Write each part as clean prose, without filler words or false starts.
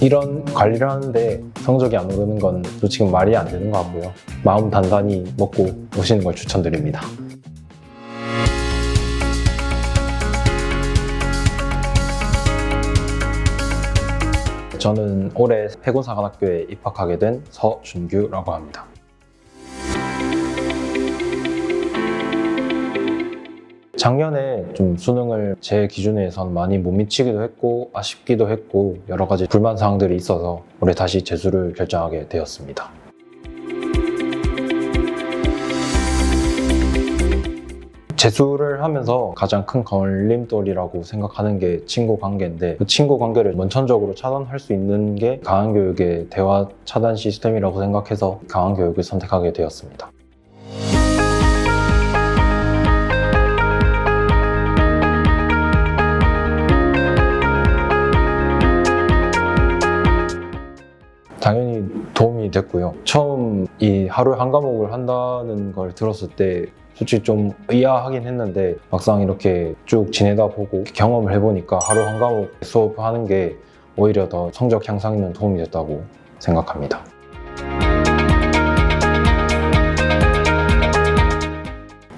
이런 관리를 하는데 성적이 안 오르는 건 솔직히 말이 안 되는 것 같고요. 마음 단단히 먹고 오시는 걸 추천드립니다. 저는 올해 해군사관학교에 입학하게 된 서준규라고 합니다. 작년에 좀 수능을 제 기준에선 많이 못 미치기도 했고 아쉽기도 했고 여러 가지 불만 사항들이 있어서 올해 다시 재수를 결정하게 되었습니다. 재수를 하면서 가장 큰 걸림돌이라고 생각하는 게 친구 관계인데 그 친구 관계를 원천적으로 차단할 수 있는 게 강한교육의 대화 차단 시스템이라고 생각해서 강한교육을 선택하게 되었습니다. 당연히 도움이 됐고요. 처음 이 하루에 한 과목을 한다는 걸 들었을 때 솔직히 좀 의아하긴 했는데 막상 이렇게 쭉 지내다 보고 경험을 해보니까 하루 한 과목 수업하는 게 오히려 더 성적 향상에는 도움이 됐다고 생각합니다.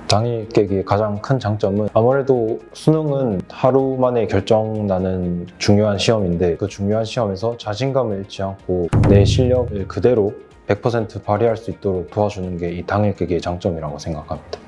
당일 깨기의 가장 큰 장점은 아무래도 수능은 하루 만에 결정나는 중요한 시험인데 그 중요한 시험에서 자신감을 잃지 않고 내 실력을 그대로 100% 발휘할 수 있도록 도와주는 게 이 당일 깨기의 장점이라고 생각합니다.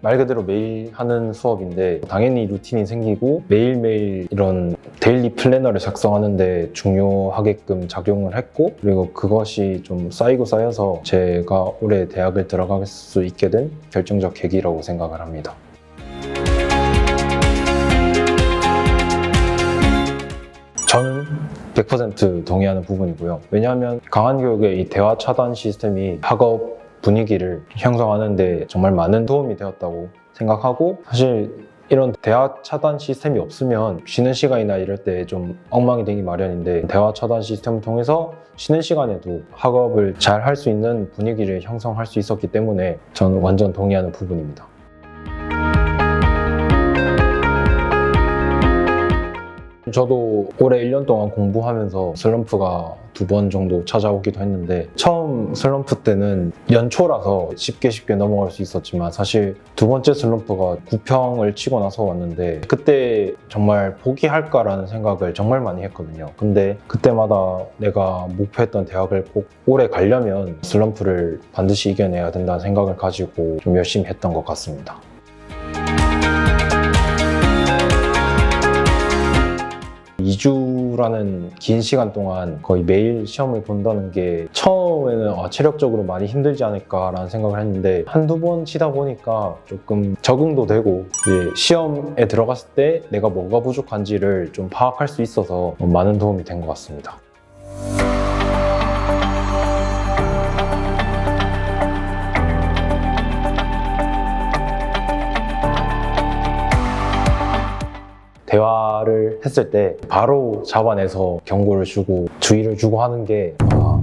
말 그대로 매일 하는 수업인데 당연히 루틴이 생기고 매일매일 이런 데일리 플래너를 작성하는데 중요하게끔 작용을 했고 그리고 그것이 좀 쌓이고 쌓여서 제가 올해 대학을 들어갈 수 있게 된 결정적 계기라고 생각을 합니다. 저는 100% 동의하는 부분이고요. 왜냐하면 강한교육의 이 대화 차단 시스템이 학업 분위기를 형성하는데 정말 많은 도움이 되었다고 생각하고 사실 이런 대화 차단 시스템이 없으면 쉬는 시간이나 이럴 때 좀 엉망이 되기 마련인데 대화 차단 시스템을 통해서 쉬는 시간에도 학업을 잘 할 수 있는 분위기를 형성할 수 있었기 때문에 저는 완전 동의하는 부분입니다. 저도 올해 1년 동안 공부하면서 슬럼프가 2번 정도 찾아오기도 했는데 처음 슬럼프 때는 연초라서 쉽게 넘어갈 수 있었지만 사실 두 번째 슬럼프가 9평을 치고 나서 왔는데 그때 정말 포기할까라는 생각을 정말 많이 했거든요. 근데 그때마다 내가 목표했던 대학을 꼭 오래 가려면 슬럼프를 반드시 이겨내야 된다는 생각을 가지고 좀 열심히 했던 것 같습니다. 2주라는 긴 시간 동안 거의 매일 시험을 본다는 게 처음에는 체력적으로 많이 힘들지 않을까라는 생각을 했는데 한두 번 치다 보니까 조금 적응도 되고 이제 시험에 들어갔을 때 내가 뭐가 부족한지를 좀 파악할 수 있어서 많은 도움이 된 것 같습니다. 대화를 했을 때 바로 잡아내서 경고를 주고 주의를 주고 하는 게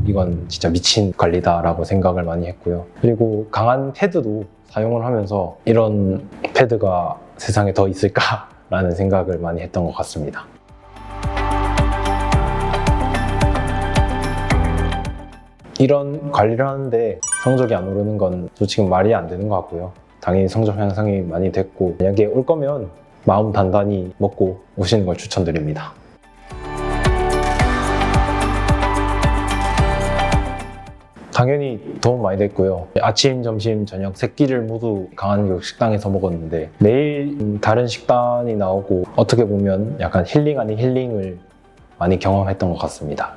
이건 진짜 미친 관리다라고 생각을 많이 했고요. 그리고 강한 패드도 사용을 하면서 이런 패드가 세상에 더 있을까라는 생각을 많이 했던 것 같습니다. 이런 관리를 하는데 성적이 안 오르는 건 솔직히 말이 안 되는 것 같고요. 당연히 성적 향상이 많이 됐고 만약에 올 거면 마음 단단히 먹고 오시는 걸 추천드립니다. 당연히 도움 많이 됐고요. 아침, 점심, 저녁 세 끼를 모두 강한교육 식당에서 먹었는데 매일 다른 식단이 나오고 어떻게 보면 약간 힐링 아닌 힐링을 많이 경험했던 것 같습니다.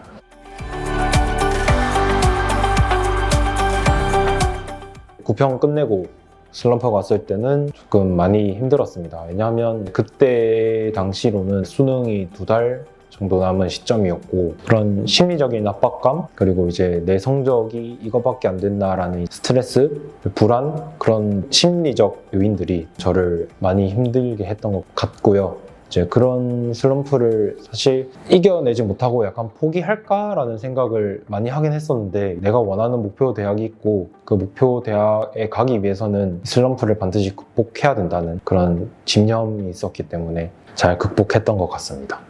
구평 끝내고 슬럼프가 왔을 때는 조금 많이 힘들었습니다. 왜냐하면 그때 당시로는 수능이 2달 정도 남은 시점이었고 그런 심리적인 압박감 그리고 이제 내 성적이 이거밖에 안 된다라는 스트레스, 불안 그런 심리적 요인들이 저를 많이 힘들게 했던 것 같고요. 이제 그런 슬럼프를 사실 이겨내지 못하고 약간 포기할까라는 생각을 많이 하긴 했었는데, 내가 원하는 목표 대학이 있고 그 목표 대학에 가기 위해서는 슬럼프를 반드시 극복해야 된다는 그런 집념이 있었기 때문에 잘 극복했던 것 같습니다.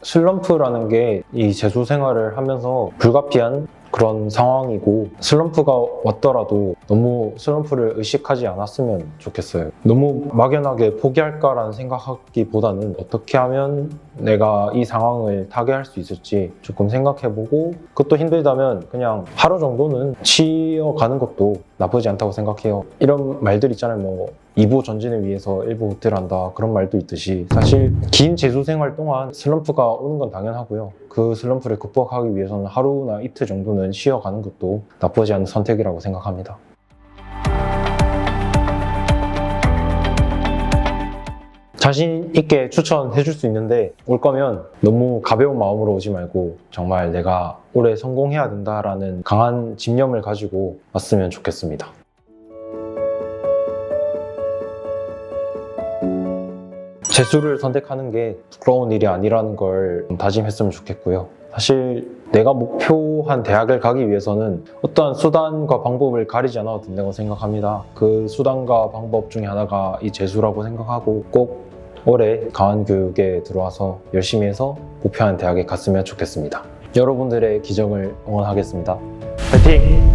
슬럼프라는 게 이 재수 생활을 하면서 불가피한 그런 상황이고, 슬럼프가 왔더라도 너무 슬럼프를 의식하지 않았으면 좋겠어요. 너무 막연하게 포기할까라는 생각하기보다는 어떻게 하면 내가 이 상황을 타개할 수 있을지 조금 생각해보고, 그것도 힘들다면 그냥 하루 정도는 쉬어가는 것도 나쁘지 않다고 생각해요. 이런 말들 있잖아요. 뭐 2부 전진을 위해서 1부 후퇴를 한다, 그런 말도 있듯이 사실 긴 재수 생활 동안 슬럼프가 오는 건 당연하고요. 그 슬럼프를 극복하기 위해서는 하루나 이틀 정도는 쉬어가는 것도 나쁘지 않은 선택이라고 생각합니다. 자신 있게 추천해 줄 수 있는데, 올 거면 너무 가벼운 마음으로 오지 말고 정말 내가 올해 성공해야 된다라는 강한 집념을 가지고 왔으면 좋겠습니다. 재수를 선택하는 게 부끄러운 일이 아니라는 걸 다짐했으면 좋겠고요. 사실 내가 목표한 대학을 가기 위해서는 어떠한 수단과 방법을 가리지 않아도 된다고 생각합니다. 그 수단과 방법 중에 하나가 이 재수라고 생각하고, 꼭 올해 강한교육에 들어와서 열심히 해서 목표한 대학에 갔으면 좋겠습니다. 여러분들의 기적을 응원하겠습니다. 화이팅!